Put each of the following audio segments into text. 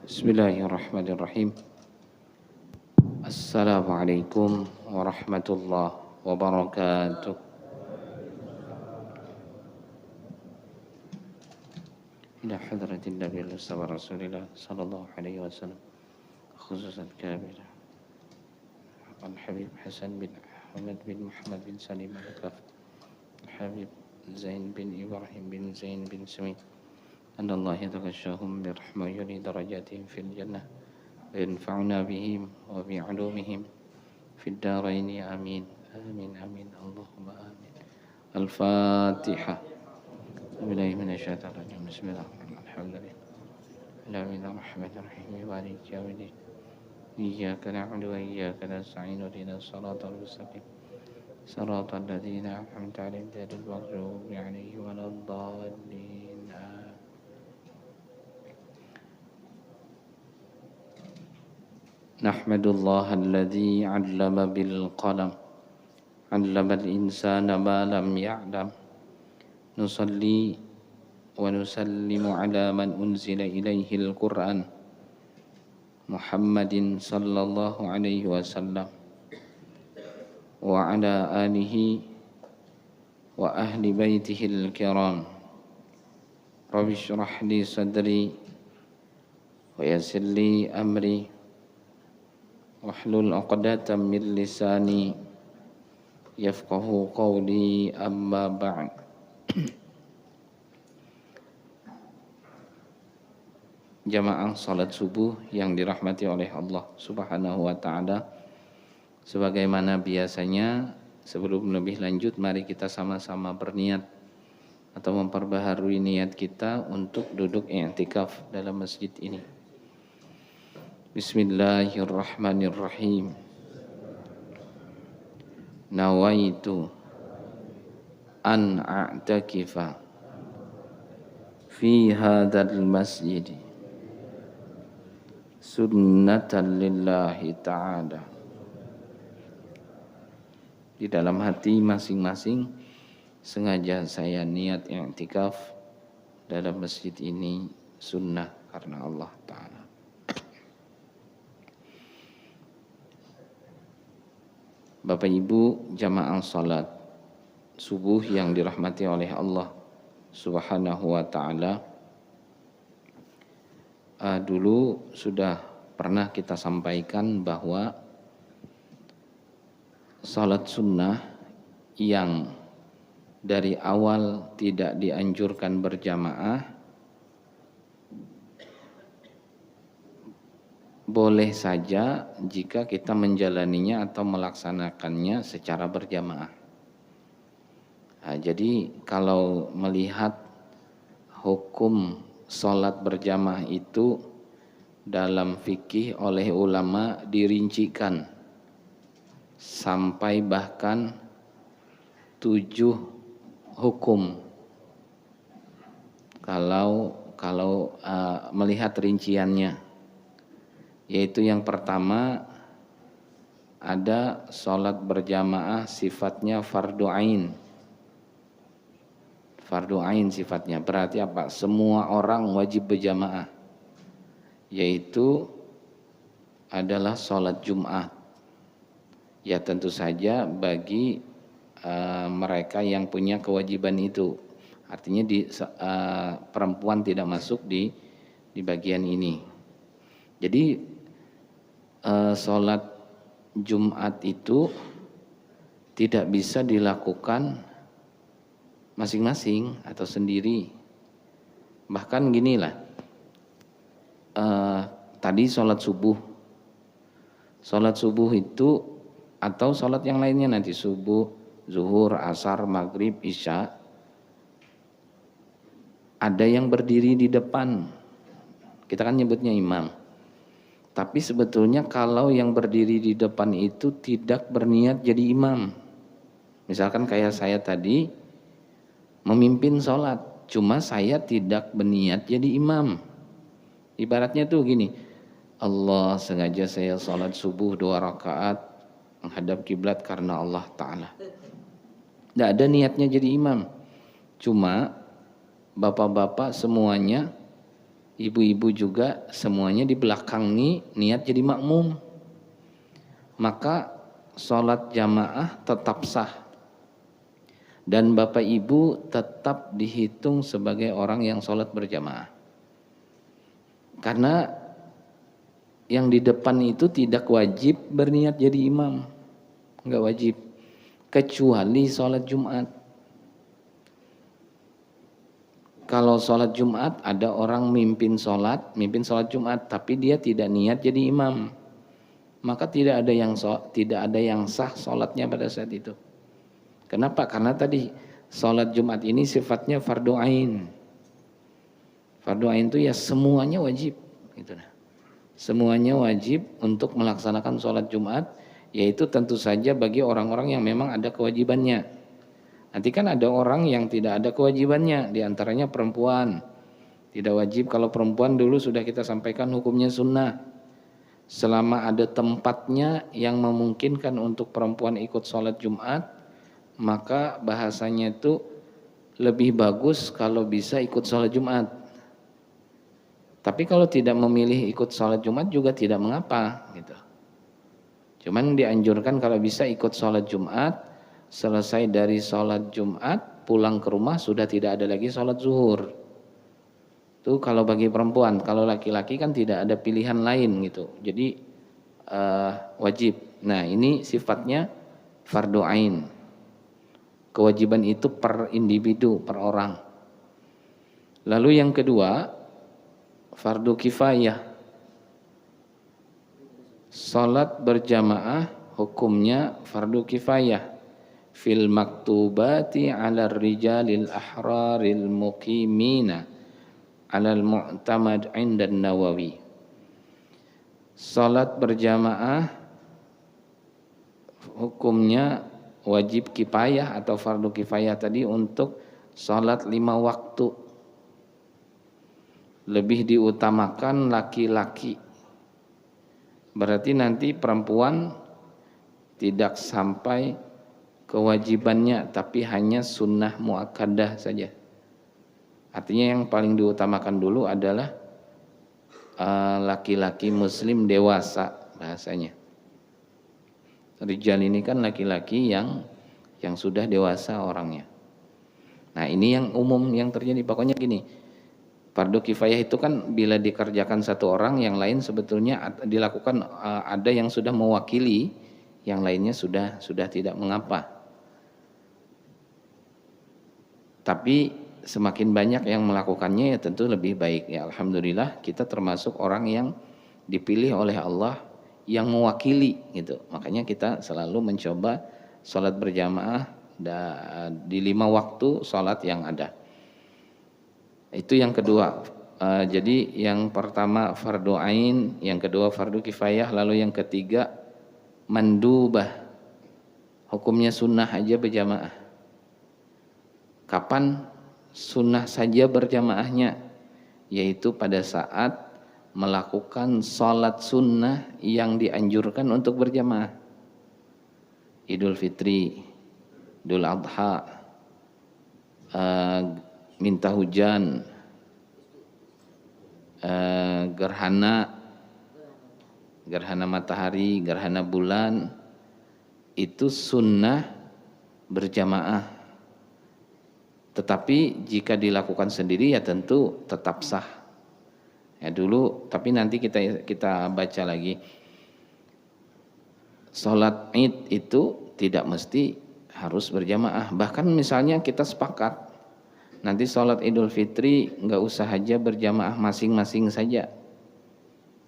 Bismillahirrahmanirrahim. Assalamualaikum warahmatullahi wabarakatuh. Ila hadratin Nabi Mustafa Rasulillah sallallahu alaihi wasallam, khususan kabir Al-Habib Hasan bin Ahmad bin Muhammad bin Salim Al-Kaf, Al-Habib Zain bin Ibrahim bin Zain bin Sumi, أن الله يتغشاهم برحمة يلي درجاتهم في الجنة وينفعنا بهم وبعلومهم في الدارين آمين آمين آمين اللهم آمين. الفاتحة. بالله من الشيطان الرجيم. بسم الله الرحمن الرحيم. الحمد لله الرحمن الرحيم مالك يوم الدين إياك نعبد وإياك نستعين اهدنا الصراط المستقيم صراط الذين أنعمت عليهم غير المغضوب عليهم ولا الضالين. نحمد الله الذي علم بالقلم علم الإنسان ما لم يعلم نصلي ونسلم على من أنزل إليه القرآن محمد صلى الله عليه وسلم وعلى آله وأهل بيته الكرام. رب اشرح لي صدري ويسر لي أمري wahlul 'uqdatam min lisani yafqahu qawli amma ba'd. Jamaah salat subuh yang dirahmati oleh Allah Subhanahu wa taala, sebagaimana biasanya sebelum lebih lanjut mari kita sama-sama berniat atau memperbaharui niat kita untuk duduk i'tikaf dalam masjid ini. Bismillahirrahmanirrahim. Nawaitu an a'takifa fi hadzal masjid sunnatan lillahi ta'ala. Di dalam hati masing-masing sengaja saya niat i'tikaf dalam masjid ini sunnah karena Allah Ta'ala. Bapak Ibu jamaah salat subuh yang dirahmati oleh Allah Subhanahu wa taala, dulu sudah pernah kita sampaikan bahwa salat sunnah yang dari awal tidak dianjurkan berjamaah boleh saja jika kita menjalaninya atau melaksanakannya secara berjamaah. Nah, jadi kalau melihat hukum sholat berjamaah itu dalam fikih oleh ulama dirincikan sampai bahkan 7 hukum. Kalau melihat rinciannya, yaitu yang pertama ada sholat berjamaah sifatnya fardu ain. Fardu ain sifatnya berarti apa? Semua orang wajib berjamaah, yaitu adalah sholat Jumat. Ya tentu saja bagi mereka yang punya kewajiban itu. Artinya perempuan tidak masuk di bagian ini. Jadi sholat Jumat itu tidak bisa dilakukan masing-masing atau sendiri. Bahkan ginilah, tadi sholat subuh itu atau sholat yang lainnya nanti subuh, zuhur, asar, maghrib, isya, ada yang berdiri di depan. Kita kan nyebutnya imam. Tapi sebetulnya kalau yang berdiri di depan itu tidak berniat jadi imam. Misalkan kayak saya tadi memimpin sholat, cuma saya tidak berniat jadi imam. Ibaratnya tuh gini, Allah sengaja saya sholat subuh 2 rakaat menghadap kiblat karena Allah Ta'ala. Tidak ada niatnya jadi imam. Cuma bapak-bapak semuanya ibu-ibu juga semuanya di belakang nih niat jadi makmum, maka sholat jamaah tetap sah dan bapak ibu tetap dihitung sebagai orang yang sholat berjamaah. Karena yang di depan itu tidak wajib berniat jadi imam, nggak wajib, kecuali sholat Jumat. Kalau sholat Jumat ada orang mimpin sholat Jumat, tapi dia tidak niat jadi imam, maka tidak ada yang sah sholatnya pada saat itu. Kenapa? Karena tadi sholat Jumat ini sifatnya fardu ain. Fardu ain itu ya semuanya wajib, gitu. Semuanya wajib untuk melaksanakan sholat Jumat, yaitu tentu saja bagi orang-orang yang memang ada kewajibannya. Nanti kan ada orang yang tidak ada kewajibannya, diantaranya perempuan. Tidak wajib, kalau perempuan dulu sudah kita sampaikan hukumnya sunnah. Selama ada tempatnya yang memungkinkan untuk perempuan ikut sholat Jumat, maka bahasanya itu lebih bagus kalau bisa ikut sholat Jumat. Tapi kalau tidak memilih ikut sholat Jumat juga tidak mengapa, gitu. Cuman dianjurkan kalau bisa ikut sholat Jumat, selesai dari sholat Jumat pulang ke rumah sudah tidak ada lagi sholat zuhur. Itu kalau bagi perempuan. Kalau laki-laki kan tidak ada pilihan lain gitu, jadi wajib. Nah ini sifatnya fardu ain, kewajiban itu per individu, per orang. Lalu yang kedua, fardu kifayah. Sholat berjamaah hukumnya fardu kifayah fil maktubati 'ala rijalil ahraril muqimina 'alal mu'tamad 'inda Nawawi. Salat berjamaah hukumnya wajib kifayah atau fardu kifayah tadi untuk salat 5 waktu. Lebih diutamakan laki-laki. Berarti nanti perempuan tidak sampai kewajibannya, tapi hanya sunnah muakkadah saja. Artinya yang paling diutamakan dulu adalah laki-laki muslim dewasa bahasanya. Rijal ini kan laki-laki yang sudah dewasa orangnya. Nah ini yang umum yang terjadi. Pokoknya gini, fardu kifayah itu kan bila dikerjakan satu orang, yang lain sebetulnya dilakukan ada yang sudah mewakili, yang lainnya sudah tidak mengapa. Tapi semakin banyak yang melakukannya ya tentu lebih baik ya. Alhamdulillah kita termasuk orang yang dipilih oleh Allah yang mewakili gitu. Makanya kita selalu mencoba sholat berjamaah di 5 waktu sholat yang ada. Itu yang kedua. Jadi yang pertama fardu ain, yang kedua fardu kifayah, lalu yang ketiga mandubah. Hukumnya sunnah aja berjamaah. Kapan sunnah saja berjamaahnya? Yaitu pada saat melakukan sholat sunnah yang dianjurkan untuk berjamaah. Idul Fitri, Idul Adha, minta hujan, gerhana matahari, gerhana bulan, itu sunnah berjamaah. Tetapi jika dilakukan sendiri ya tentu tetap sah. Ya dulu, tapi nanti kita baca lagi. Sholat Id itu tidak mesti harus berjamaah. Bahkan misalnya kita sepakat nanti sholat Idul Fitri nggak usah aja berjamaah, masing-masing saja.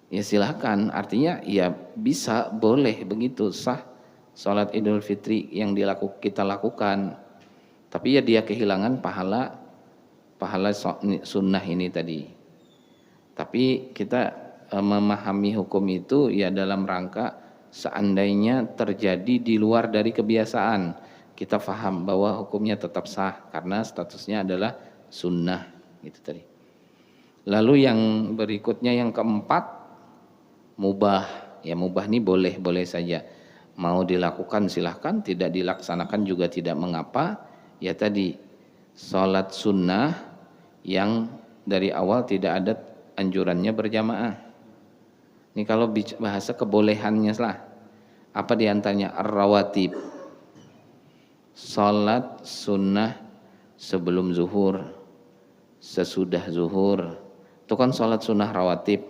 Ya silakan. Artinya ya bisa, boleh begitu, sah sholat Idul Fitri yang kita lakukan. Tapi ya dia kehilangan pahala sunnah ini tadi. Tapi kita memahami hukum itu ya dalam rangka seandainya terjadi di luar dari kebiasaan, kita faham bahwa hukumnya tetap sah karena statusnya adalah sunnah gitu tadi. Lalu yang berikutnya yang keempat, mubah. Ya mubah ini boleh saja. Mau dilakukan silahkan, tidak dilaksanakan juga tidak mengapa. Ya tadi sholat sunnah yang dari awal tidak ada anjurannya berjamaah. Ini kalau bahasa kebolehannya lah. Apa diantaranya? Ar-rawatib, salat sunnah sebelum zuhur, sesudah zuhur, itu kan salat sunnah rawatib.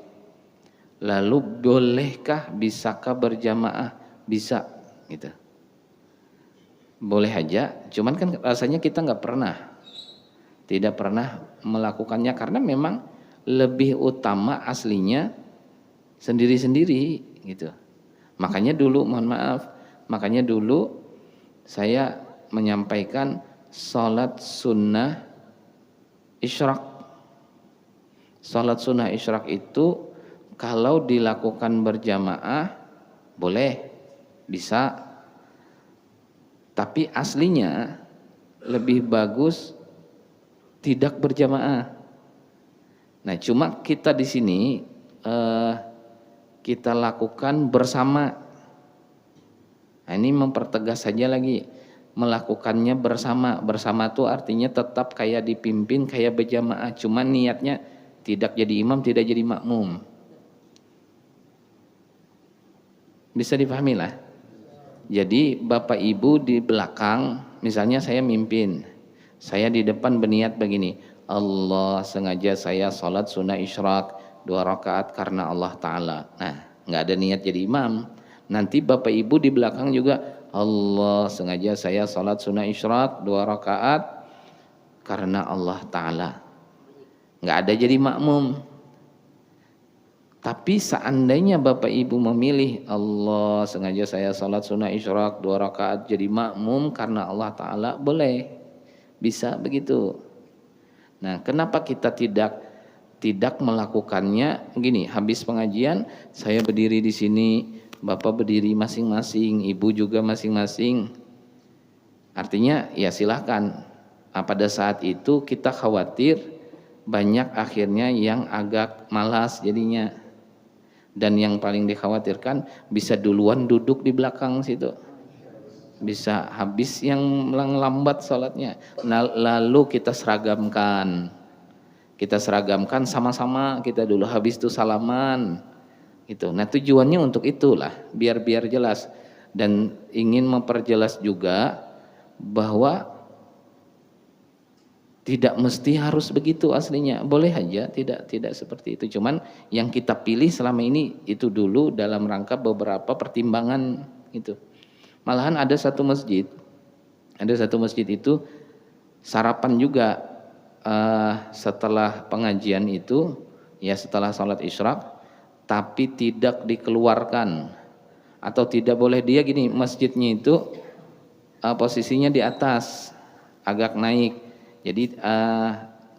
Lalu bolehkah, bisakah berjamaah? Bisa, gitu. Boleh aja, cuman kan rasanya kita tidak pernah melakukannya karena memang lebih utama aslinya sendiri-sendiri, gitu. Makanya dulu saya menyampaikan salat sunnah isyraq. Salat sunnah isyraq itu kalau dilakukan berjamaah boleh, bisa. Tapi aslinya lebih bagus tidak berjamaah. Nah, cuma kita di sini kita lakukan bersama. Nah, ini mempertegas saja lagi, melakukannya bersama. Bersama itu artinya tetap kayak dipimpin, kayak berjamaah, cuma niatnya tidak jadi imam, tidak jadi makmum. Bisa dipahami lah. Jadi bapak ibu di belakang, misalnya saya mimpin, saya di depan berniat begini, Allah, sengaja saya sholat sunnah isyraq 2 rakaat karena Allah Ta'ala. Nah, nggak ada niat jadi imam. Nanti bapak ibu di belakang juga, Allah, sengaja saya sholat sunnah isyraq 2 rakaat karena Allah Ta'ala. Nggak ada jadi makmum. Tapi seandainya bapak ibu memilih, Allah, sengaja saya sholat sunnah isyraq 2 rakaat jadi makmum karena Allah Ta'ala, boleh, bisa begitu. Nah, kenapa kita tidak melakukannya? Begini, habis pengajian saya berdiri di sini, bapak berdiri masing-masing, ibu juga masing-masing. Artinya ya silahkan. Nah, pada saat itu kita khawatir banyak akhirnya yang agak malas jadinya. Dan yang paling dikhawatirkan bisa duluan duduk di belakang situ. Bisa habis yang lambat sholatnya. Nah, lalu kita seragamkan sama-sama, kita dulu habis itu salaman gitu. Nah, tujuannya untuk itulah, biar jelas. Dan ingin memperjelas juga bahwa tidak mesti harus begitu aslinya, boleh aja tidak seperti itu. Cuman yang kita pilih selama ini itu dulu dalam rangka beberapa pertimbangan itu. Malahan ada satu masjid itu sarapan juga setelah pengajian itu, ya setelah sholat isyraq, tapi tidak dikeluarkan atau tidak boleh. Dia gini, masjidnya itu posisinya di atas, agak naik. Jadi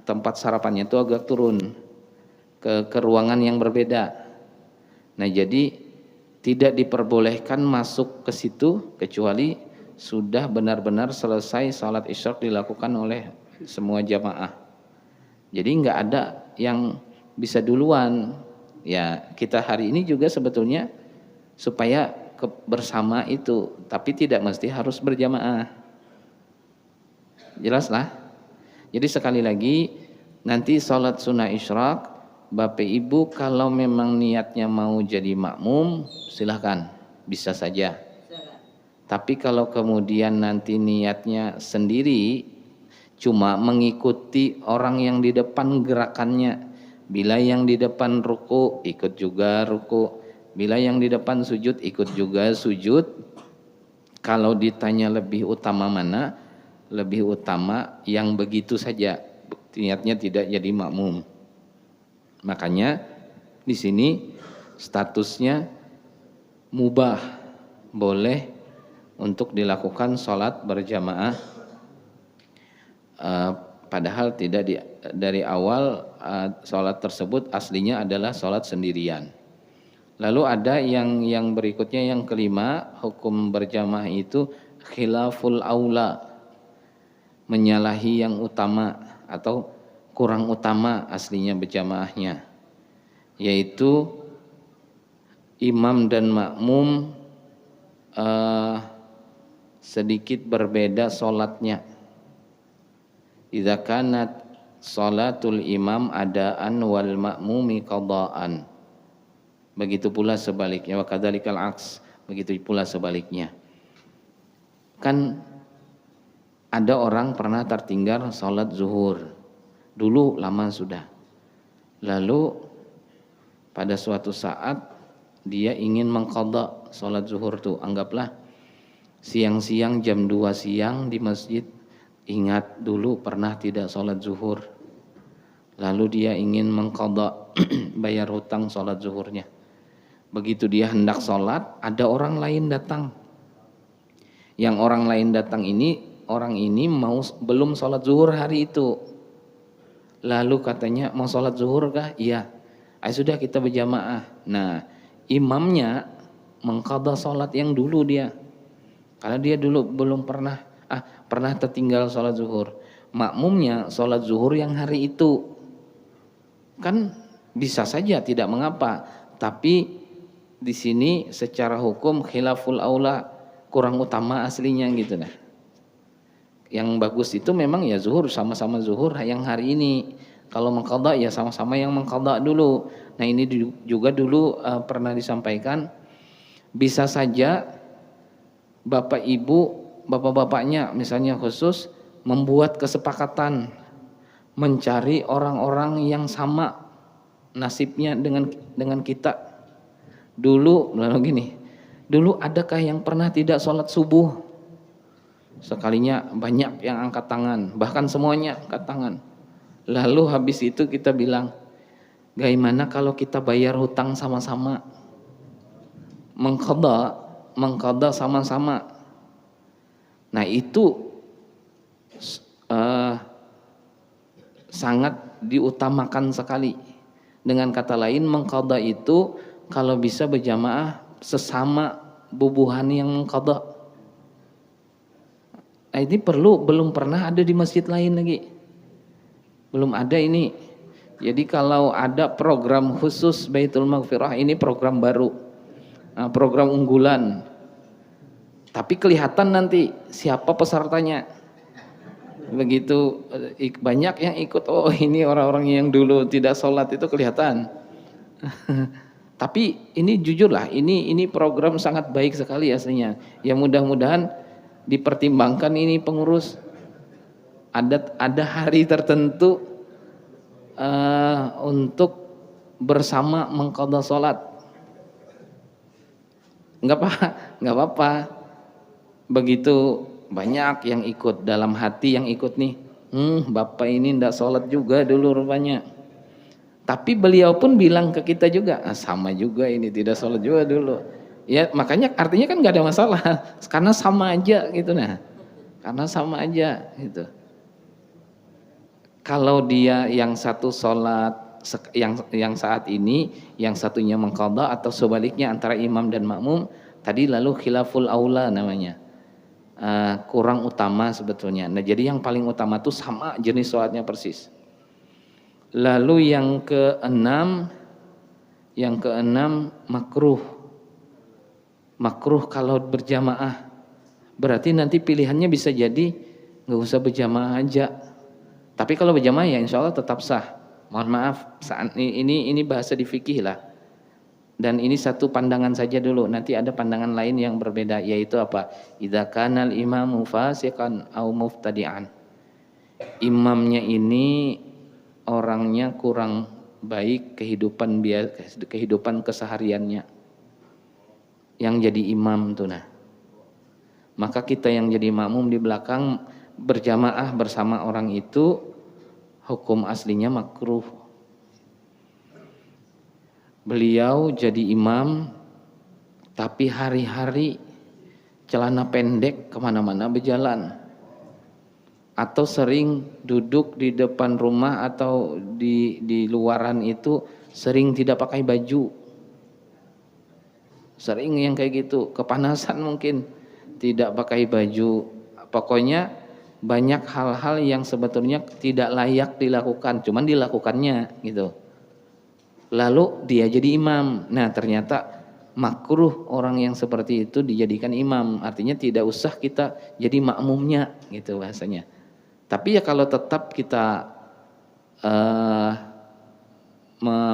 tempat sarapannya itu agak turun ke ruangan yang berbeda. Nah, jadi tidak diperbolehkan masuk ke situ kecuali sudah benar-benar selesai salat isyraq dilakukan oleh semua jamaah. Jadi nggak ada yang bisa duluan. Ya, kita hari ini juga sebetulnya supaya bersama itu, tapi tidak mesti harus berjamaah. Jelas lah. Jadi sekali lagi, nanti sholat sunnah isyraq, bapak ibu kalau memang niatnya mau jadi makmum, silahkan, bisa saja. Tapi kalau kemudian nanti niatnya sendiri, cuma mengikuti orang yang di depan gerakannya, bila yang di depan ruku, ikut juga ruku, bila yang di depan sujud, ikut juga sujud. Kalau ditanya lebih utama mana? Lebih utama yang begitu saja, niatnya tidak jadi makmum. Makanya di sini statusnya mubah, boleh untuk dilakukan sholat berjamaah. Padahal tidak dari awal sholat tersebut aslinya adalah sholat sendirian. Lalu ada yang berikutnya, yang kelima, hukum berjamaah itu khilaful aula, menyalahi yang utama atau kurang utama aslinya berjamaahnya, yaitu imam dan makmum sedikit berbeda sholatnya. Idza kanat Salatul imam adaan wal ma'mumi qadaan. Begitu pula sebaliknya, wa kadzalikal aks, begitu pula sebaliknya. Kan ada orang pernah tertinggal salat zuhur. Dulu lama sudah. Lalu pada suatu saat dia ingin mengqadha salat zuhur tuh, anggaplah siang-siang jam 2 siang di masjid, ingat dulu pernah tidak salat zuhur. Lalu dia ingin mengqadha bayar hutang salat zuhurnya. Begitu dia hendak salat, ada orang lain datang. Yang orang lain datang ini, orang ini belum salat zuhur hari itu. Lalu katanya, mau salat zuhur kah? Iya. Sudah kita berjamaah. Nah, imamnya mengqadha salat yang dulu dia. Karena dia dulu belum pernah tertinggal salat zuhur. Makmumnya salat zuhur yang hari itu. Kan bisa saja tidak mengapa, tapi di sini secara hukum khilaful aula, kurang utama aslinya gitu nah. Yang bagus itu memang ya zuhur, sama-sama zuhur yang hari ini. Kalau mengqadha ya sama-sama yang mengqadha dulu. Nah, ini juga dulu pernah disampaikan, bisa saja bapak ibu, bapak-bapaknya misalnya khusus membuat kesepakatan mencari orang-orang yang sama nasibnya dengan kita. Dulu gini, dulu adakah yang pernah tidak sholat subuh? Sekalinya banyak yang angkat tangan, bahkan semuanya angkat tangan. Lalu habis itu kita bilang, bagaimana kalau kita bayar hutang sama-sama, mengqadha sama-sama. Nah itu sangat diutamakan sekali. Dengan kata lain, mengqadha itu kalau bisa berjamaah sesama bubuhan yang mengqadha. Nah, ini belum pernah ada di masjid lain lagi. Belum ada ini. Jadi kalau ada program khusus Baitul Maghfirah, ini program baru. Program unggulan. Tapi kelihatan nanti siapa pesertanya. Begitu banyak yang ikut, oh ini orang-orang yang dulu tidak sholat itu kelihatan. Tapi ini jujurlah, ini program sangat baik sekali aslinya. Ya mudah-mudahan dipertimbangkan ini pengurus. Ada hari tertentu untuk bersama mengqadha sholat. Enggak apa-apa. Begitu banyak yang ikut, dalam hati yang ikut nih, bapak ini ndak sholat juga dulu rupanya. Tapi beliau pun bilang ke kita juga, sama juga ini tidak sholat juga dulu. Ya makanya artinya kan nggak ada masalah, karena sama aja gitu nah, karena sama aja gitu. Kalau dia yang satu sholat, yang saat ini, yang satunya mengqadha atau sebaliknya antara imam dan makmum, tadi lalu khilaful aula namanya. Kurang utama sebetulnya. Nah, jadi yang paling utama itu sama jenis sholatnya persis. Lalu yang keenam makruh. Makruh kalau berjamaah. Berarti nanti pilihannya bisa jadi nggak usah berjamaah aja. Tapi kalau berjamaah ya insya Allah tetap sah. Mohon maaf, saat ini bahasa di fikih lah. Dan ini satu pandangan saja dulu, nanti ada pandangan lain yang berbeda, yaitu apa? Idza kanal imamu fasiqan au muftadi'an. Imamnya ini orangnya kurang baik kehidupan kesehariannya. Yang jadi imam tuh nah. Maka kita yang jadi makmum di belakang berjamaah bersama orang itu hukum aslinya makruh. Beliau jadi imam, tapi hari-hari celana pendek kemana-mana berjalan, atau sering duduk di depan rumah atau di luaran itu sering tidak pakai baju, sering yang kayak gitu, kepanasan mungkin tidak pakai baju, pokoknya banyak hal-hal yang sebetulnya tidak layak dilakukan, cuman dilakukannya gitu. Lalu dia jadi imam. Nah ternyata makruh orang yang seperti itu dijadikan imam. Artinya tidak usah kita jadi makmumnya gitu bahasanya. Tapi ya kalau tetap kita uh,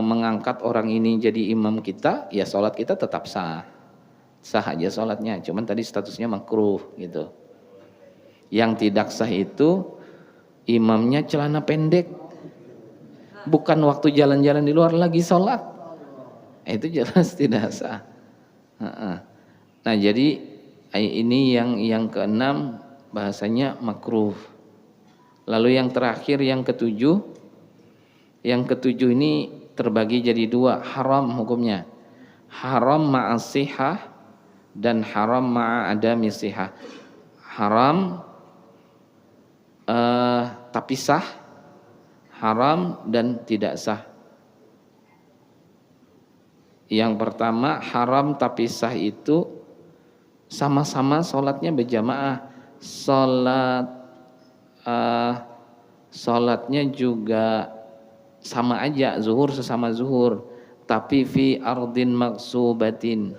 mengangkat orang ini jadi imam kita, ya sholat kita tetap sah aja sholatnya, cuman tadi statusnya makruh gitu. Yang tidak sah itu imamnya celana pendek, bukan waktu jalan-jalan di luar lagi sholat, itu jelas tidak sah. Nah jadi ini yang keenam bahasanya makruh. Lalu yang terakhir yang ketujuh ini terbagi jadi dua, haram hukumnya. Haram ma'asihah dan haram ma'adami sihah. Haram tapi sah, haram dan tidak sah. Yang pertama haram tapi sah itu sama-sama sholatnya berjamaah, sholatnya juga sama aja, zuhur sesama zuhur, tapi fi ardin maksubatin,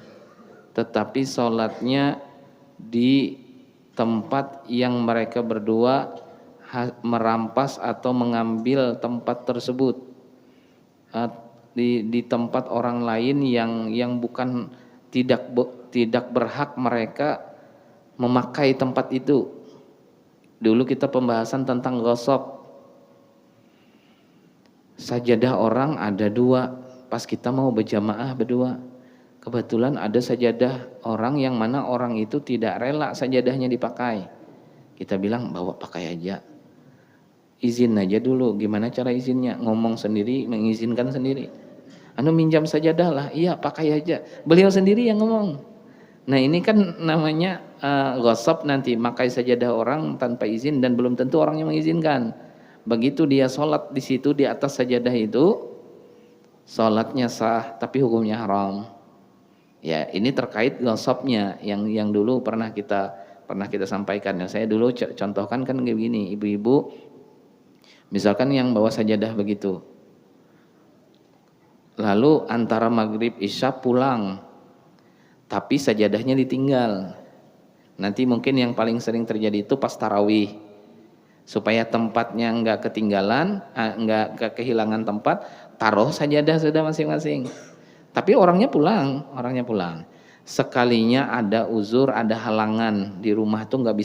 tetapi sholatnya di tempat yang mereka berdua merampas atau mengambil tempat tersebut, di tempat orang lain yang bukan tidak berhak mereka memakai tempat itu. Dulu kita pembahasan tentang ghasab. Sajadah orang ada dua, pas kita mau berjamaah berdua, kebetulan ada sajadah orang yang mana orang itu tidak rela sajadahnya dipakai. Kita bilang bawa pakai aja, izin aja dulu. Gimana cara izinnya? Ngomong sendiri, mengizinkan sendiri. Minjam sajadah lah, iya pakai aja. Beliau sendiri yang ngomong. Nah ini kan namanya ghasab, nanti makai sajadah orang tanpa izin dan belum tentu orangnya mengizinkan. Begitu dia sholat di situ di atas sajadah itu, sholatnya sah tapi hukumnya haram. Ya ini terkait ghasabnya yang dulu pernah kita sampaikan. Ya saya dulu contohkan kan begini, ibu-ibu misalkan yang bawa sajadah begitu, lalu antara maghrib isya pulang, tapi sajadahnya ditinggal. Nanti mungkin yang paling sering terjadi itu pas tarawih, supaya tempatnya enggak ketinggalan, enggak kehilangan tempat, taruh sajadah sudah masing-masing. Tapi orangnya pulang. Sekalinya ada uzur, ada halangan di rumah tuh enggak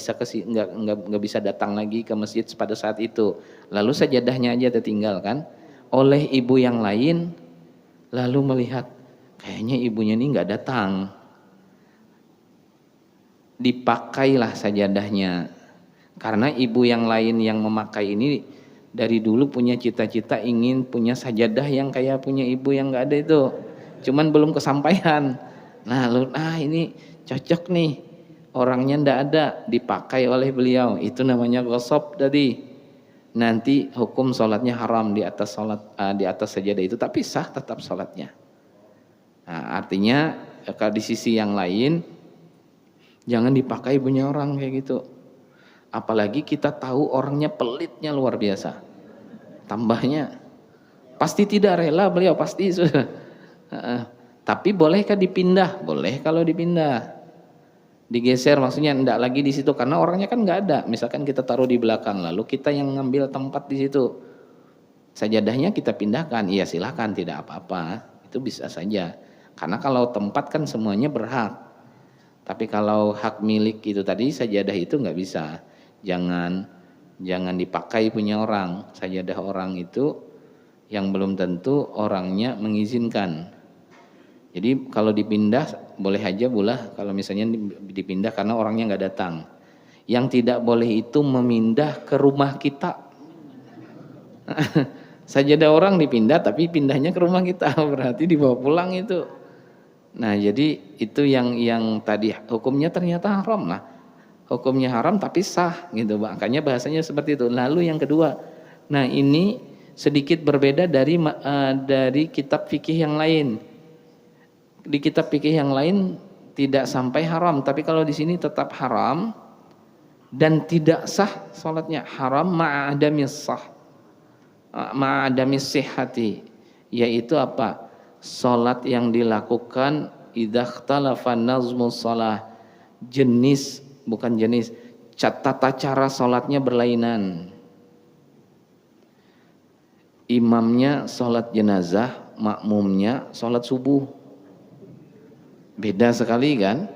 bisa datang lagi ke masjid pada saat itu. Lalu sajadahnya aja tertinggal kan oleh ibu yang lain, lalu melihat kayaknya ibunya ini enggak datang, dipakailah sajadahnya. Karena ibu yang lain yang memakai ini dari dulu punya cita-cita ingin punya sajadah yang kayak punya ibu yang enggak ada itu, cuman belum kesampaian. Nah ini cocok nih, orangnya enggak ada, dipakai oleh beliau. Itu namanya ghasab tadi. Nanti hukum sholatnya haram di atas sajadah itu, tapi sah tetap sholatnya. Nah, artinya kalau di sisi yang lain jangan dipakai punya orang kayak gitu. Apalagi kita tahu orangnya pelitnya luar biasa. Tambahnya pasti tidak rela beliau, pasti sudah. Tapi bolehkah dipindah? Boleh kalau dipindah. Digeser maksudnya enggak lagi di situ karena orangnya kan enggak ada. Misalkan kita taruh di belakang, lalu kita yang ngambil tempat di situ. Sajadahnya kita pindahkan, iya silakan, tidak apa-apa. Itu bisa saja. Karena kalau tempat kan semuanya berhak. Tapi kalau hak milik itu tadi, sajadah itu enggak bisa. Jangan dipakai punya orang. Sajadah orang itu yang belum tentu orangnya mengizinkan. Jadi kalau dipindah boleh aja kalau misalnya dipindah karena orangnya nggak datang. Yang tidak boleh itu memindah ke rumah kita. Sajadah orang dipindah tapi pindahnya ke rumah kita, berarti dibawa pulang itu. Nah jadi itu yang tadi hukumnya ternyata haram lah. Hukumnya haram tapi sah gitu, makanya bahasanya seperti itu. Lalu yang kedua, nah ini sedikit berbeda dari kitab fikih yang lain. Di kitab fikih yang lain tidak sampai haram, tapi kalau di sini tetap haram dan tidak sah salatnya. Haram ma'adamis sihhati, yaitu apa? Salat yang dilakukan idza ikhtalafa nazmus shalah, tata cara salatnya berlainan. imamnya sholat jenazah, makmumnya sholat subuh. Beda sekali kan?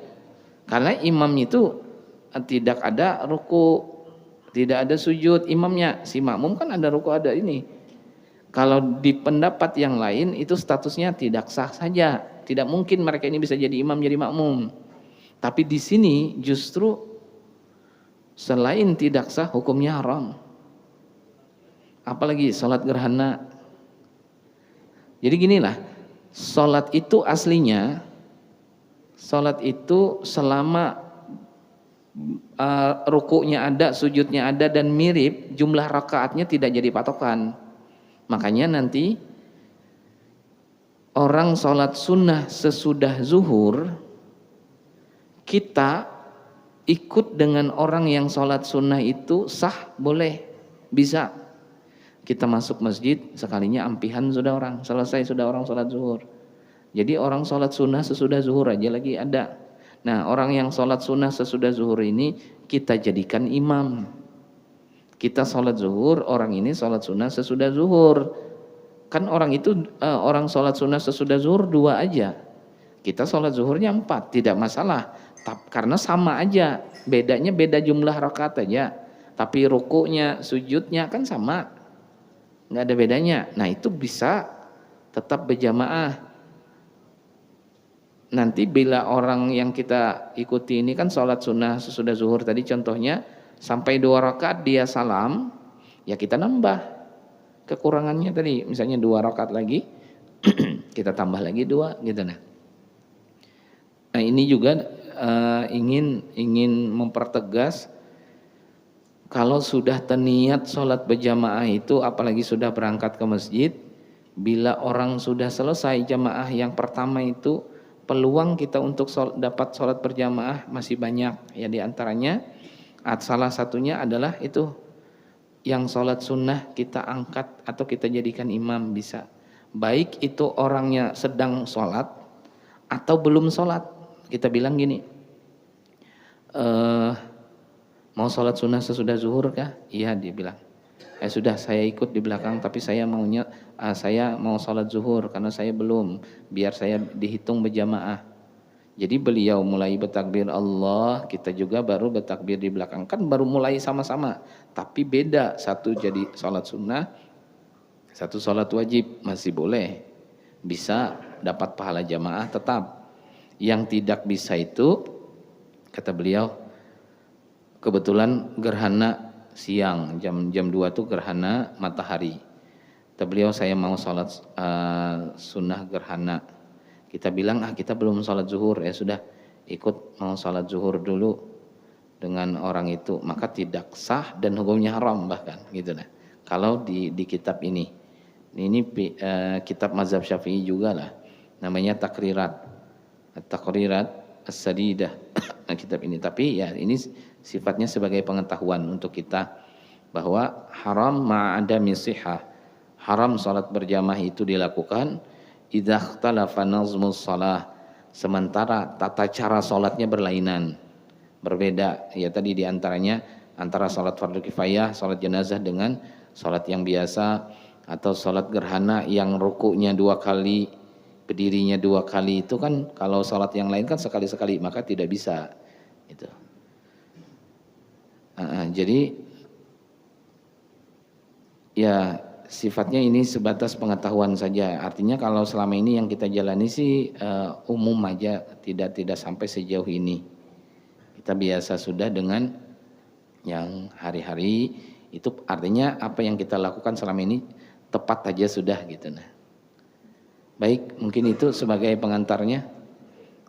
Karena imam itu tidak ada ruku, tidak ada sujud imamnya. Si makmum kan ada ruku, ada ini. Kalau di pendapat yang lain itu statusnya tidak sah saja. Tidak mungkin mereka ini bisa jadi imam, jadi makmum. Tapi di sini justru selain tidak sah, hukumnya haram. Apalagi sholat gerhana. Jadi ginilah, sholat itu aslinya, sholat itu selama rukuknya ada, sujudnya ada dan mirip, jumlah rakaatnya tidak jadi patokan. Makanya nanti orang sholat sunnah sesudah zuhur, kita ikut dengan orang yang sholat sunnah itu sah, boleh, bisa. Kita masuk masjid, sekalinya ampihan sudah orang, selesai sudah orang sholat zuhur. Jadi orang sholat sunnah sesudah zuhur aja lagi ada. Nah, orang yang sholat sunnah sesudah zuhur ini kita jadikan imam. Kita sholat zuhur, orang ini sholat sunnah sesudah zuhur. Kan orang itu orang sholat sunnah sesudah zuhur 2 aja. Kita sholat zuhurnya 4, tidak masalah. Karena sama aja, bedanya beda jumlah rakaat aja. Tapi rukuknya, sujudnya kan sama, nggak ada bedanya. Nah itu bisa tetap berjamaah. Nanti bila orang yang kita ikuti ini kan sholat sunnah sesudah zuhur tadi contohnya, sampai 2 rakaat dia salam, ya kita nambah kekurangannya tadi, misalnya 2 rakaat lagi, kita tambah lagi 2 gitu. Nah ini juga ingin mempertegas, kalau sudah terniat sholat berjamaah itu, apalagi sudah berangkat ke masjid, bila orang sudah selesai jamaah yang pertama itu, peluang kita untuk dapat sholat berjamaah masih banyak. Ya diantaranya, salah satunya adalah itu, yang sholat sunnah kita angkat atau kita jadikan imam bisa. Baik itu orangnya sedang sholat atau belum sholat. Kita bilang gini, mau sholat sunnah sesudah zuhur kah? Iya, dia bilang. Sudah, saya ikut di belakang, tapi saya mau sholat zuhur karena saya belum, biar saya dihitung berjamaah. Jadi beliau mulai bertakbir Allah, kita juga baru bertakbir di belakang, kan baru mulai sama-sama, tapi beda, satu jadi sholat sunnah, satu sholat wajib, masih boleh, bisa dapat pahala jamaah tetap. Yang tidak bisa itu, kata beliau, kebetulan gerhana siang, jam 2 tuh gerhana matahari. Kata beliau, saya mau sholat sunnah gerhana. Kita bilang, kita belum sholat zuhur, ya sudah ikut mau sholat zuhur dulu dengan orang itu, maka tidak sah dan hukumnya haram bahkan gitu. Nah kalau di kitab ini kitab mazhab Syafi'i juga lah, namanya Takrirat As-Sadidah kitab ini. Tapi ya ini sifatnya sebagai pengetahuan untuk kita, bahwa haram ma'adami sihah, haram salat berjamaah itu dilakukan idza ikhtalafa nazmus shalah, sementara tata cara salatnya berlainan, berbeda. Ya tadi diantaranya antara salat fardu kifayah, salat jenazah dengan salat yang biasa, atau salat gerhana yang rukuknya 2 kali, berdirinya 2 kali, itu kan kalau salat yang lain kan sekali-sekali, maka tidak bisa itu. Jadi ya sifatnya ini sebatas pengetahuan saja. Artinya kalau selama ini yang kita jalani sih umum aja, tidak sampai sejauh ini. Kita biasa sudah dengan yang hari-hari itu, artinya apa yang kita lakukan selama ini tepat aja sudah gitu. Nah, baik, mungkin itu sebagai pengantarnya.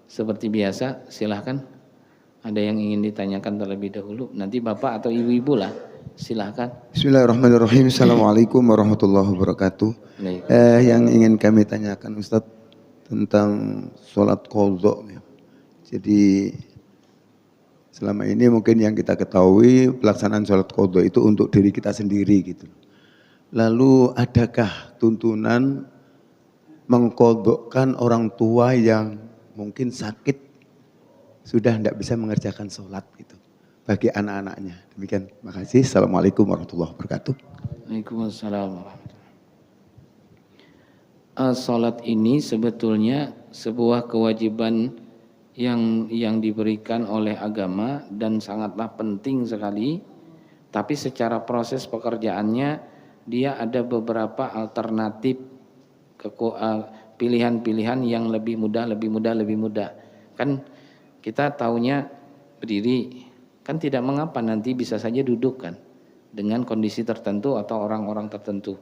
Seperti biasa, silahkan. Ada yang ingin ditanyakan terlebih dahulu? Nanti bapak atau ibu-ibu lah. Silahkan. Bismillahirrahmanirrahim. Assalamualaikum warahmatullahi wabarakatuh. Yang ingin kami tanyakan Ustadz tentang sholat qadha. Jadi selama ini mungkin yang kita ketahui pelaksanaan sholat qadha itu untuk diri kita sendiri gitu. Lalu adakah tuntunan mengqadhakan orang tua yang mungkin sakit sudah tidak bisa mengerjakan sholat gitu bagi anak-anaknya? Demikian, makasih. Assalamualaikum warahmatullahi wabarakatuh. Waalaikumsalam warahmatullahi wabarakatuh. Salat ini sebetulnya sebuah kewajiban yang diberikan oleh agama dan sangatlah penting sekali, tapi secara proses pekerjaannya dia ada beberapa alternatif pilihan-pilihan yang lebih mudah. Kan kita taunya berdiri, kan tidak mengapa, nanti bisa saja duduk kan dengan kondisi tertentu atau orang-orang tertentu.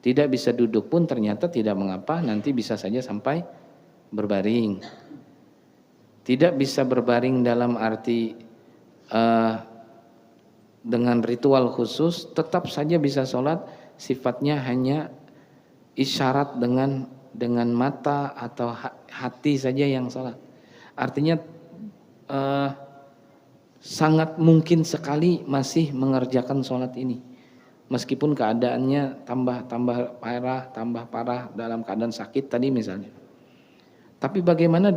Tidak bisa duduk pun ternyata tidak mengapa, nanti bisa saja sampai berbaring. Tidak bisa berbaring dalam arti dengan ritual khusus, tetap saja bisa sholat, sifatnya hanya isyarat dengan mata atau hati saja yang sholat. Artinya sangat mungkin sekali masih mengerjakan sholat ini. Meskipun keadaannya tambah parah dalam keadaan sakit tadi misalnya. Tapi bagaimana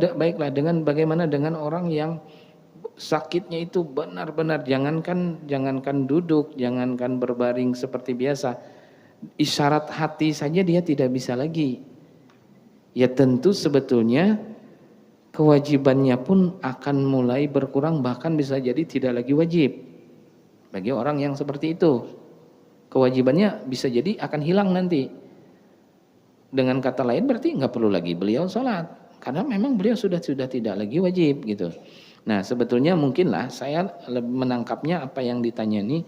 dengan orang yang sakitnya itu benar-benar jangankan duduk, jangankan berbaring seperti biasa. Isyarat hati saja dia tidak bisa lagi. Ya tentu sebetulnya kewajibannya pun akan mulai berkurang, bahkan bisa jadi tidak lagi wajib bagi orang yang seperti itu. Kewajibannya bisa jadi akan hilang nanti. Dengan kata lain berarti nggak perlu lagi beliau sholat, karena memang beliau sudah tidak lagi wajib gitu. Nah sebetulnya mungkinlah saya menangkapnya apa yang ditanya ini,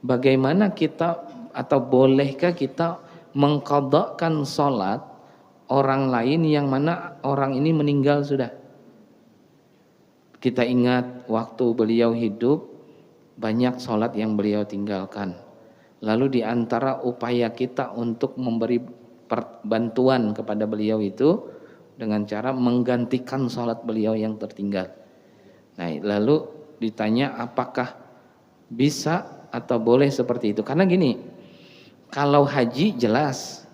bagaimana kita atau bolehkah kita mengqadhakan sholat orang lain yang mana orang ini meninggal sudah. Kita ingat waktu beliau hidup banyak sholat yang beliau tinggalkan. Lalu di antara upaya kita untuk memberi bantuan kepada beliau itu dengan cara menggantikan sholat beliau yang tertinggal. Nah, lalu ditanya apakah bisa atau boleh seperti itu? Karena gini, kalau haji jelas,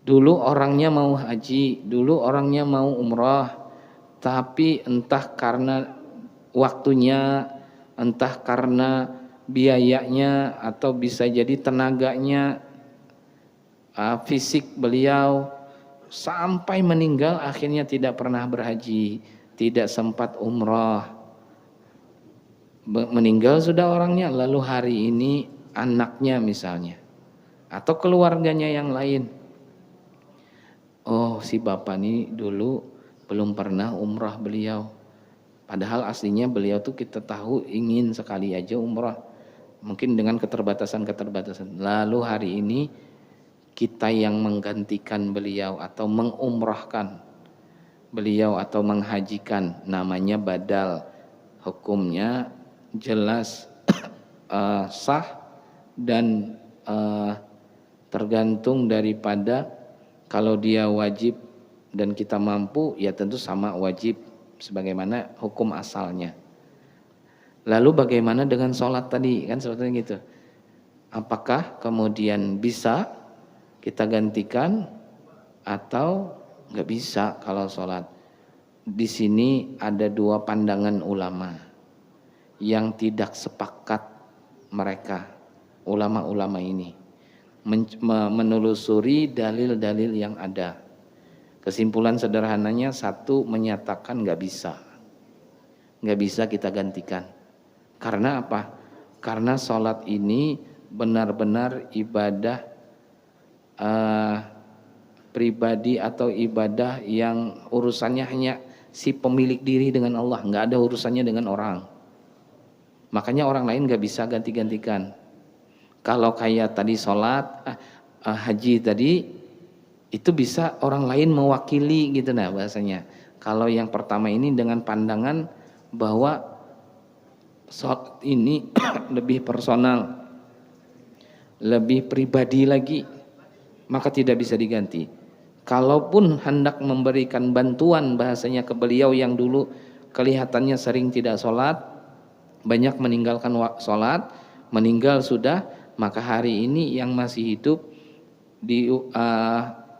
dulu orangnya mau haji, dulu orangnya mau umrah, tapi entah karena waktunya, entah karena biayanya, atau bisa jadi tenaganya, fisik beliau sampai meninggal akhirnya tidak pernah berhaji, tidak sempat umrah, meninggal sudah orangnya. Lalu hari ini anaknya misalnya atau keluarganya yang lain, oh si bapak ini dulu belum pernah umrah beliau, padahal aslinya beliau tuh kita tahu ingin sekali aja umrah, mungkin dengan keterbatasan. Lalu hari ini kita yang menggantikan beliau atau mengumrahkan beliau atau menghajikan, namanya badal. Hukumnya jelas sah dan tergantung daripada kalau dia wajib dan kita mampu, ya tentu sama wajib sebagaimana hukum asalnya. Lalu bagaimana dengan sholat tadi, kan sebetulnya gitu. Apakah kemudian bisa kita gantikan atau nggak bisa kalau sholat? Di sini ada dua pandangan ulama yang tidak sepakat mereka, ulama-ulama ini menelusuri dalil-dalil yang ada. Kesimpulan sederhananya, satu menyatakan nggak bisa kita gantikan. Karena apa? Karena sholat ini benar-benar ibadah pribadi atau ibadah yang urusannya hanya si pemilik diri dengan Allah, nggak ada urusannya dengan orang. Makanya orang lain nggak bisa ganti-gantikan. Kalau kayak tadi sholat, haji tadi, itu bisa orang lain mewakili gitu nah bahasanya. Kalau yang pertama ini dengan pandangan bahwa sholat ini lebih personal, lebih pribadi lagi, maka tidak bisa diganti. Kalaupun hendak memberikan bantuan bahasanya ke beliau yang dulu kelihatannya sering tidak sholat, banyak meninggalkan sholat, meninggal sudah, maka hari ini yang masih hidup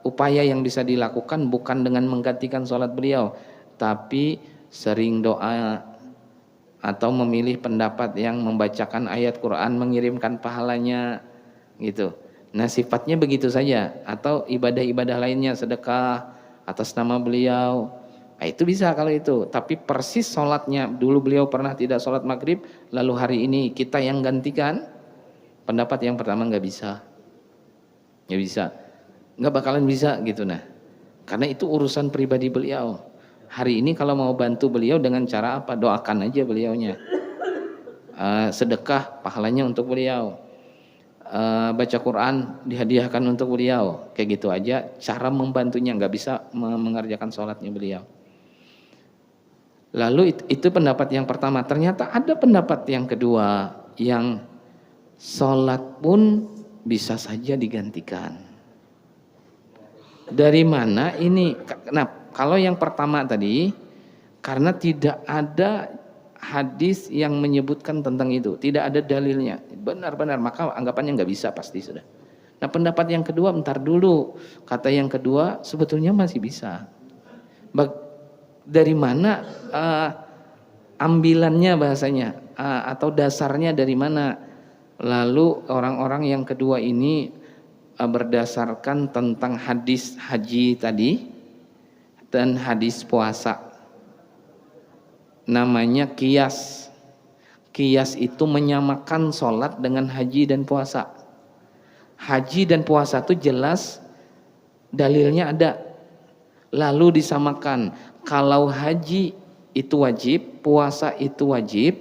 upaya yang bisa dilakukan bukan dengan menggantikan sholat beliau, tapi sering doa atau memilih pendapat yang membacakan ayat Quran mengirimkan pahalanya gitu. Nah sifatnya begitu saja, atau ibadah-ibadah lainnya, sedekah atas nama beliau, nah, itu bisa kalau itu. Tapi persis sholatnya, dulu beliau pernah tidak sholat maghrib, lalu hari ini kita yang gantikan, pendapat yang pertama nggak bisa, nggak bakalan bisa gitu. Nah karena itu urusan pribadi beliau. Hari ini kalau mau bantu beliau dengan cara apa, doakan aja beliaunya, sedekah pahalanya untuk beliau, baca Quran dihadiahkan untuk beliau, kayak gitu aja cara membantunya, nggak bisa mengerjakan sholatnya beliau. Lalu itu pendapat yang pertama. Ternyata ada pendapat yang kedua, yang sholat pun bisa saja digantikan. Dari mana ini? Nah kalau yang pertama tadi, karena tidak ada hadis yang menyebutkan tentang itu, tidak ada dalilnya, benar-benar, maka anggapannya nggak bisa pasti sudah. Nah pendapat yang kedua, bentar dulu, kata yang kedua sebetulnya masih bisa. Dari mana ambilannya bahasanya, atau dasarnya dari mana? Lalu orang-orang yang kedua ini berdasarkan tentang hadis haji tadi dan hadis puasa. Namanya qiyas. Qiyas itu menyamakan sholat dengan haji dan puasa. Haji dan puasa itu jelas dalilnya ada, lalu disamakan. Kalau haji itu wajib, puasa itu wajib,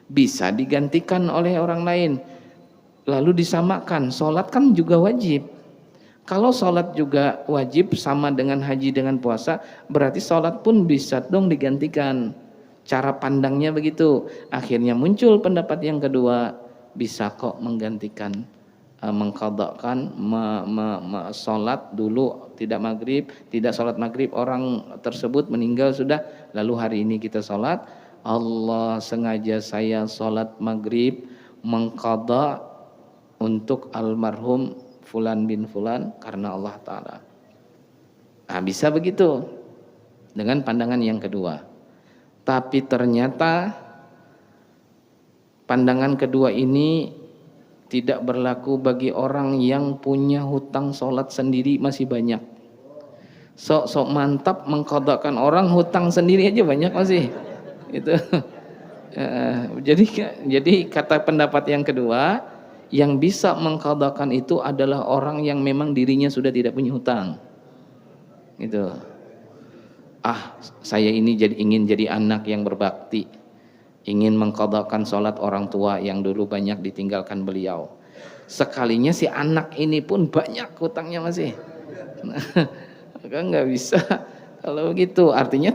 bisa digantikan oleh orang lain. Lalu disamakan, sholat kan juga wajib. Kalau sholat juga wajib sama dengan haji dengan puasa, berarti sholat pun bisa dong digantikan. Cara pandangnya begitu. Akhirnya muncul pendapat yang kedua, bisa kok menggantikan, mengqadhakan, sholat dulu tidak maghrib, tidak sholat maghrib, orang tersebut meninggal sudah, lalu hari ini kita sholat, Allah sengaja saya sholat maghrib mengqadha untuk almarhum fulan bin fulan karena Allah Ta'ala. Nah, bisa begitu dengan pandangan yang kedua. Tapi ternyata pandangan kedua ini tidak berlaku bagi orang yang punya hutang sholat sendiri masih banyak. Sok mantap mengqadhakan orang, hutang sendiri aja banyak masih. Itu. Jadi kata pendapat yang kedua, yang bisa mengqadhakan itu adalah orang yang memang dirinya sudah tidak punya hutang. Gitu. Saya ini ingin jadi anak yang berbakti, ingin mengqadhakan sholat orang tua yang dulu banyak ditinggalkan beliau. Sekalinya si anak ini pun banyak hutangnya masih. Maka nggak bisa. Kalau begitu artinya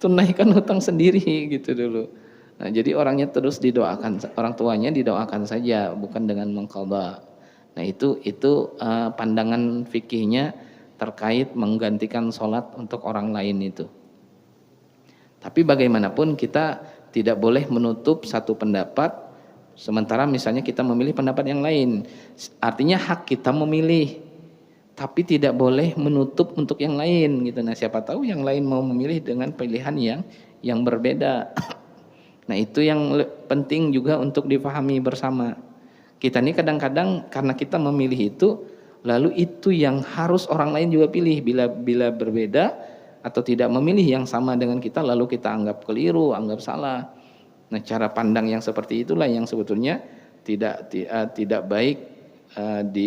tunaikan hutang sendiri gitu dulu. Nah, jadi orangnya terus didoakan, orang tuanya didoakan saja, bukan dengan mengqadha. Nah itu pandangan fikihnya terkait menggantikan sholat untuk orang lain itu. Tapi bagaimanapun kita tidak boleh menutup satu pendapat, sementara misalnya kita memilih pendapat yang lain. Artinya hak kita memilih, tapi tidak boleh menutup untuk yang lain gitu. Nah siapa tahu yang lain mau memilih dengan pilihan yang berbeda. Nah itu yang penting juga untuk dipahami bersama. Kita ini kadang-kadang karena kita memilih itu, lalu itu yang harus orang lain juga pilih. Bila berbeda atau tidak memilih yang sama dengan kita, lalu kita anggap keliru, anggap salah. Nah cara pandang yang seperti itulah yang sebetulnya tidak baik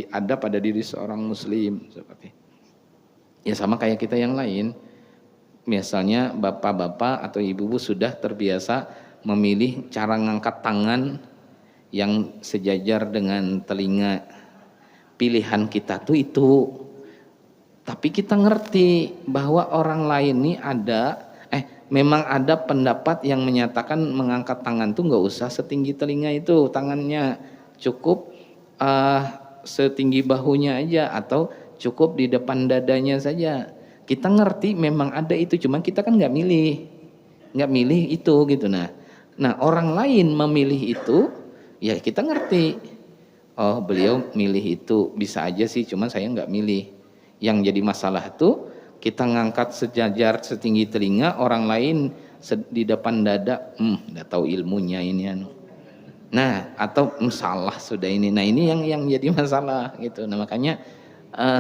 ada pada diri seorang muslim. Seperti ya sama kayak kita yang lain. Misalnya bapak-bapak atau ibu-ibu sudah terbiasa memilih cara ngangkat tangan yang sejajar dengan telinga. Pilihan kita tuh itu. Tapi kita ngerti bahwa orang lain ini memang ada pendapat yang menyatakan mengangkat tangan tuh nggak usah setinggi telinga itu tangannya, cukup setinggi bahunya aja atau cukup di depan dadanya saja. Kita ngerti memang ada itu, cuma kita kan nggak milih itu gitu. Nah orang lain memilih itu, ya kita ngerti. Oh beliau milih itu, bisa aja sih, cuma saya nggak milih. Yang jadi masalah itu kita ngangkat sejajar setinggi telinga, orang lain di depan dada, nggak tahu ilmunya ini Nah, atau salah sudah ini. Nah, ini yang jadi masalah gitu. Nah, makanya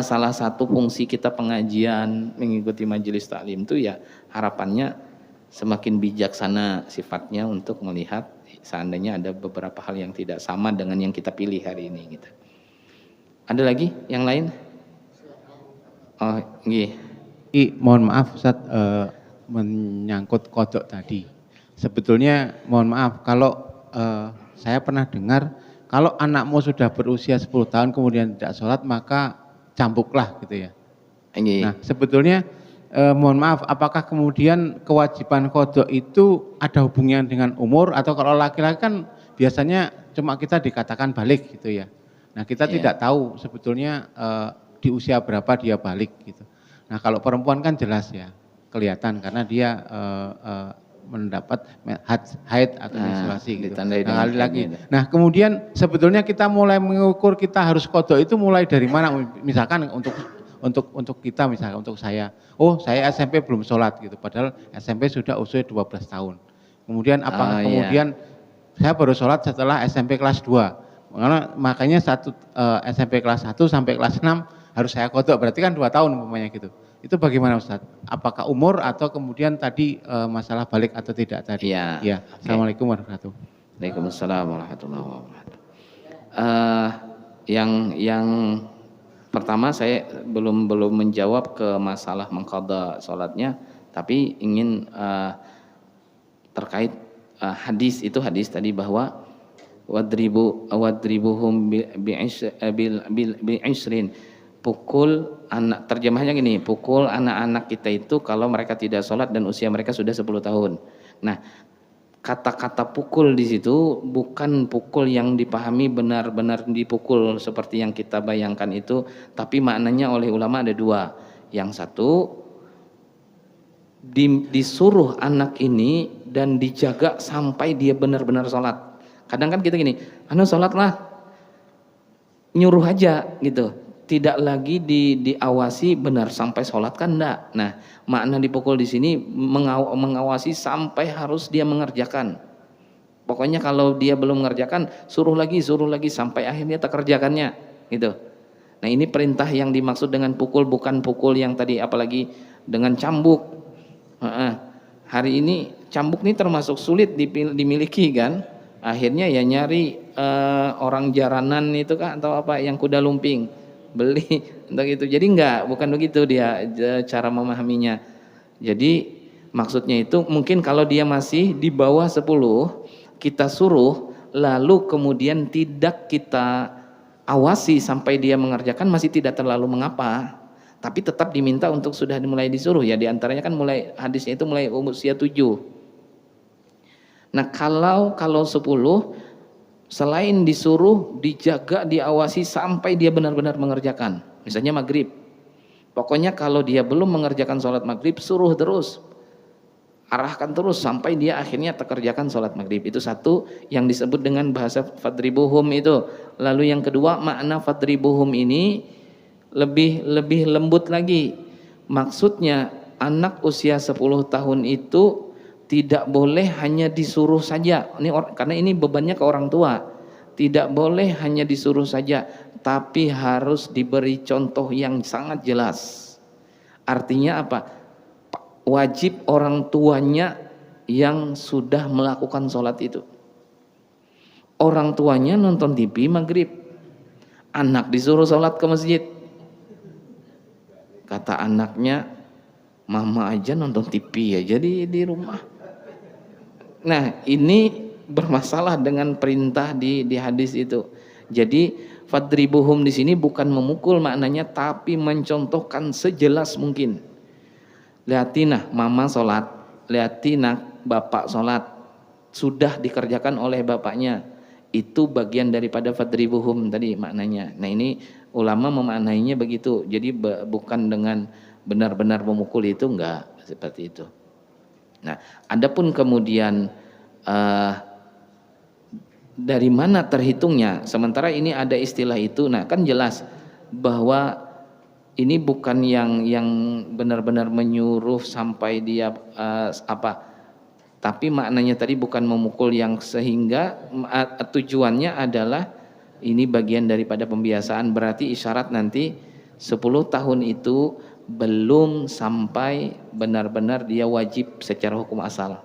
salah satu fungsi kita pengajian mengikuti majelis taklim itu ya harapannya semakin bijaksana sifatnya untuk melihat seandainya ada beberapa hal yang tidak sama dengan yang kita pilih hari ini gitu. Ada lagi yang lain? Oh, nggih. Mohon maaf Ustaz, menyangkut kodok tadi. Sebetulnya mohon maaf kalau saya pernah dengar kalau anakmu sudah berusia 10 tahun kemudian tidak sholat maka cambuklah gitu ya. Nggih. Nah sebetulnya mohon maaf apakah kemudian kewajiban kodok itu ada hubungan dengan umur atau kalau laki-laki kan biasanya cuma kita dikatakan balik gitu ya. Nah kita tidak tahu sebetulnya di usia berapa dia balik gitu. Nah kalau perempuan kan jelas ya kelihatan karena dia mendapat haid atau menstruasi gitu. Nah, lagi. Nah kemudian sebetulnya kita mulai mengukur kita harus kodok itu mulai dari mana? Misalkan untuk kita misalkan untuk saya, oh saya SMP belum sholat gitu, padahal SMP sudah usia 12 tahun. Kemudian apakah kemudian saya baru sholat setelah SMP kelas 2? Makanya SMP kelas 1 sampai kelas 6 harus saya kodok, berarti kan 2 tahun umpamanya gitu. Itu bagaimana Ustaz? Apakah umur atau kemudian tadi masalah balik atau tidak tadi? Ya. Assalamualaikum warahmatullahi wabarakatuh. Waalaikumsalam warahmatullahi wabarakatuh. Yang pertama saya belum menjawab ke masalah mengqadha salatnya, tapi ingin terkait hadis tadi bahwa wadribuhum bi'isrin, pukul anak, terjemahnya gini, pukul anak-anak kita itu kalau mereka tidak sholat dan usia mereka sudah 10 tahun. Nah, kata-kata pukul di situ bukan pukul yang dipahami benar-benar dipukul seperti yang kita bayangkan itu, tapi maknanya oleh ulama ada dua. Yang satu, disuruh anak ini dan dijaga sampai dia benar-benar sholat. Kadang kan kita gini, sholatlah, nyuruh aja gitu. Tidak lagi diawasi benar sampai sholat kan enggak. Nah, makna dipukul di sini mengawasi sampai harus dia mengerjakan. Pokoknya kalau dia belum mengerjakan, suruh lagi sampai akhirnya terkerjakannya gitu. Nah, ini perintah yang dimaksud dengan pukul, bukan pukul yang tadi apalagi dengan cambuk. Hari ini cambuk ini termasuk sulit dimiliki kan. Akhirnya ya nyari orang jaranan itu kan atau apa yang kuda lumping. Beli untuk itu. Jadi bukan begitu dia cara memahaminya. Jadi maksudnya itu mungkin kalau dia masih di bawah 10 kita suruh lalu kemudian tidak kita awasi sampai dia mengerjakan masih tidak terlalu mengapa. Tapi tetap diminta untuk sudah mulai disuruh ya, diantaranya kan mulai hadisnya itu mulai usia 7. Nah, kalau 10 selain disuruh, dijaga, diawasi sampai dia benar-benar mengerjakan. Misalnya maghrib. Pokoknya kalau dia belum mengerjakan sholat maghrib, suruh terus. Arahkan terus sampai dia akhirnya terkerjakan sholat maghrib. Itu satu yang disebut dengan bahasa fadribuhum itu. Lalu yang kedua, makna fadribuhum ini lebih lembut lagi. Maksudnya anak usia 10 tahun itu tidak boleh hanya disuruh saja. Karena ini bebannya ke orang tua. Tidak boleh hanya disuruh saja, tapi harus diberi contoh yang sangat jelas. Artinya apa? Wajib orang tuanya yang sudah melakukan sholat itu. Orang tuanya nonton TV maghrib, anak disuruh sholat ke masjid. Kata anaknya, mama aja nonton TV ya, jadi di rumah. Nah, ini bermasalah dengan perintah di hadis itu. Jadi fadribuhum di sini bukan memukul maknanya, tapi mencontohkan sejelas mungkin. Lihatinah mama sholat, lihatinah bapak sholat, sudah dikerjakan oleh bapaknya. Itu bagian daripada fadribuhum tadi maknanya. Nah, ini ulama memaknainya begitu. Jadi bukan dengan benar-benar memukul itu, enggak seperti itu. Nah, adapun kemudian dari mana terhitungnya? Sementara ini ada istilah itu. Nah, kan jelas bahwa ini bukan yang benar-benar menyuruh sampai dia Tapi maknanya tadi bukan memukul yang sehingga tujuannya adalah ini bagian daripada pembiasaan, berarti isyarat nanti 10 tahun itu belum sampai benar-benar dia wajib secara hukum asal.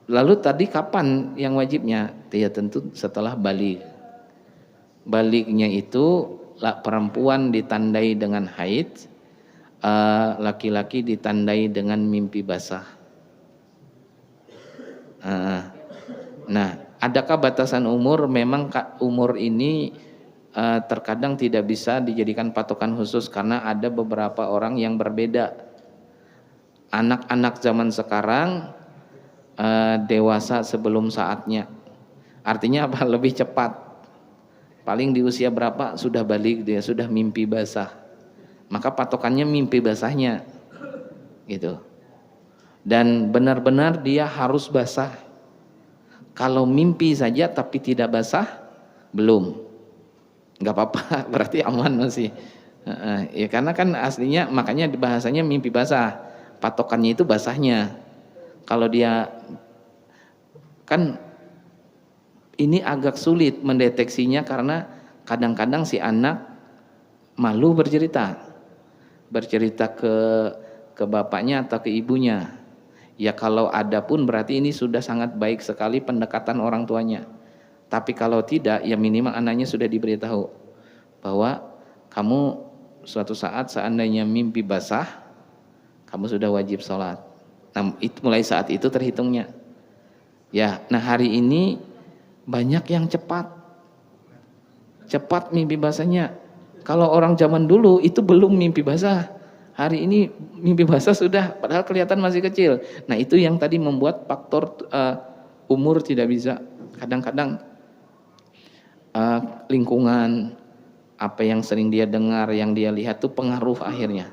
Lalu tadi kapan yang wajibnya? Ya tentu setelah balik. Baliknya itu perempuan ditandai dengan haid, laki-laki ditandai dengan mimpi basah. Nah, adakah batasan umur? Memang umur ini terkadang tidak bisa dijadikan patokan khusus karena ada beberapa orang yang berbeda. Anak-anak zaman sekarang dewasa sebelum saatnya. Artinya apa? Lebih cepat. Paling di usia berapa sudah balik dia, sudah mimpi basah. Maka patokannya mimpi basahnya. Gitu. Dan benar-benar dia harus basah. Kalau mimpi saja tapi tidak basah, belum. Enggak apa-apa, berarti aman masih. Ya karena kan aslinya makanya bahasanya mimpi basah. Patokannya itu basahnya. Kalau dia kan ini agak sulit mendeteksinya karena kadang-kadang si anak malu bercerita ke bapaknya atau ke ibunya. Ya kalau ada pun berarti ini sudah sangat baik sekali pendekatan orang tuanya. Tapi kalau tidak, ya minimal anaknya sudah diberitahu bahwa kamu suatu saat seandainya mimpi basah, kamu sudah wajib sholat. Nah, mulai saat itu terhitungnya. Ya, nah hari ini banyak yang cepat mimpi basahnya. Kalau orang zaman dulu itu belum mimpi basah. Hari ini mimpi basah sudah, padahal kelihatan masih kecil. Nah itu yang tadi membuat faktor umur tidak bisa. Kadang-kadang lingkungan, apa yang sering dia dengar, yang dia lihat itu pengaruh akhirnya.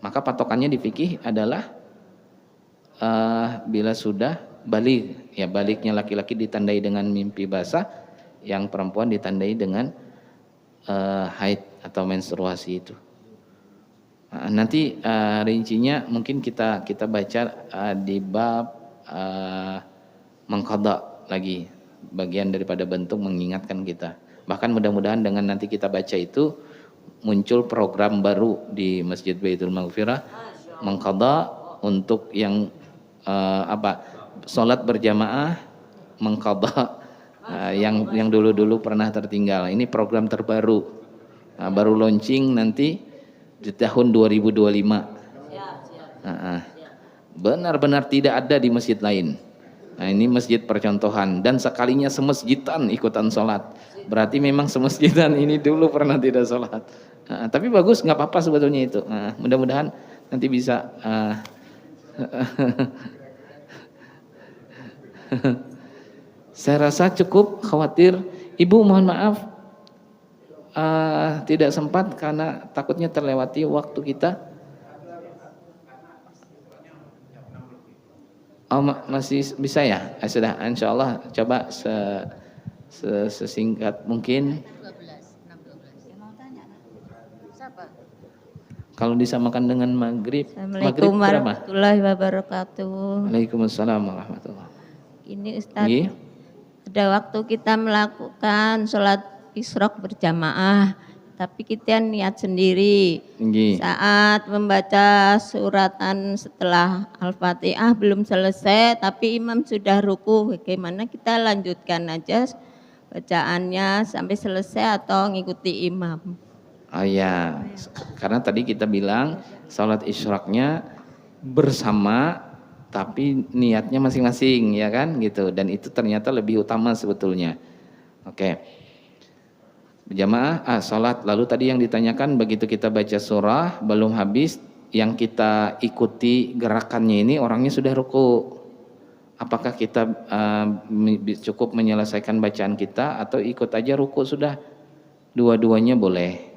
Maka patokannya di fikih adalah bila sudah balik, ya baliknya laki-laki ditandai dengan mimpi basah, yang perempuan ditandai dengan haid atau menstruasi itu. Nanti rincinya mungkin kita baca di bab mengqadha lagi, bagian daripada bentuk mengingatkan kita. Bahkan mudah-mudahan dengan nanti kita baca itu muncul program baru di Masjid Baitul Maghfirah mengqadha untuk yang salat berjamaah mengqadha yang dulu-dulu pernah tertinggal. Ini program terbaru, baru launching nanti di tahun 2025. Benar-benar tidak ada di masjid lain. Nah ini masjid percontohan, dan sekalinya semasjidan ikutan sholat. Berarti memang semasjidan ini dulu pernah tidak sholat. Tapi bagus, nggak apa-apa sebetulnya itu. Mudah-mudahan nanti bisa. Saya rasa cukup. Khawatir Ibu, mohon maaf tidak sempat karena takutnya terlewati waktu kita. Masih bisa ya? Sudah, insya Allah coba sesingkat mungkin. Kalau disamakan dengan maghrib. Assalamualaikum warahmatullahi wabarakatuh. Waalaikumsalam warahmatullahi wabarakatuh. Ini Ustadz, ada waktu kita melakukan sholat isyraq berjamaah, tapi kita niat sendiri. Saat membaca suratan setelah Al-Fatihah belum selesai, tapi imam sudah ruku, bagaimana kita lanjutkan aja bacaannya sampai selesai atau ngikuti imam? Oh ya, karena tadi kita bilang sholat isyraqnya bersama, tapi niatnya masing-masing, ya kan, gitu. Dan itu ternyata lebih utama sebetulnya. Oke. Berjamaah, sholat. Lalu tadi yang ditanyakan, begitu kita baca surah belum habis, yang kita ikuti gerakannya ini orangnya sudah ruku. Apakah kita cukup menyelesaikan bacaan kita atau ikut aja ruku sudah? Dua-duanya boleh.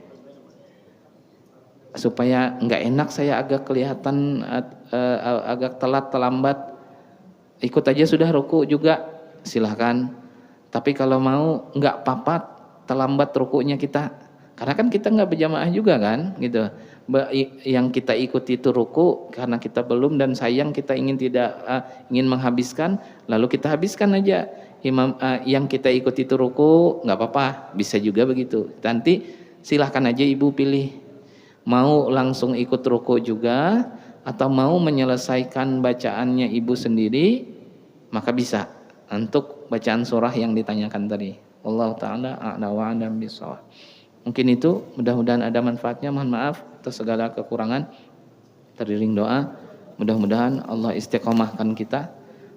Supaya nggak enak saya agak kelihatan agak telat terlambat, ikut aja sudah ruku juga, silahkan. Tapi kalau mau nggak papat terlambat rukunya kita, Karena kan kita nggak berjamaah juga kan, gitu. Yang kita ikuti itu ruku karena kita belum dan sayang kita ingin menghabiskan, lalu kita habiskan aja. Yang kita ikuti itu ruku nggak apa-apa, bisa juga begitu. Nanti silahkan aja ibu pilih, mau langsung ikut ruku juga atau mau menyelesaikan bacaannya ibu sendiri, maka bisa untuk bacaan surah yang ditanyakan tadi. Wallahu taala a'la wa a'lam bishawab. Mungkin itu, mudah-mudahan ada manfaatnya. Mohon maaf atas segala kekurangan. Teriring doa, mudah-mudahan Allah istiqomahkan kita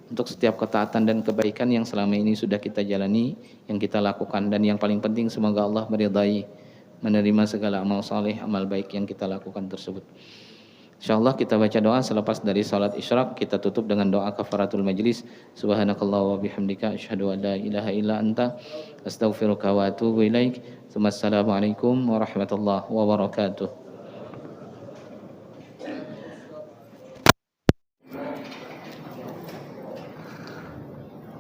untuk setiap ketaatan dan kebaikan yang selama ini sudah kita jalani, yang kita lakukan, dan yang paling penting semoga Allah meridai, menerima segala amal saleh, amal baik yang kita lakukan tersebut. InsyaAllah kita baca doa selepas dari salat isyraq, kita tutup dengan doa kafaratul majlis. Subhanakallah wa bihamdika asyhadu an la ilaha illa anta astaghfiruka wa atubu ilaik. Assalamualaikum warahmatullahi wabarakatuh.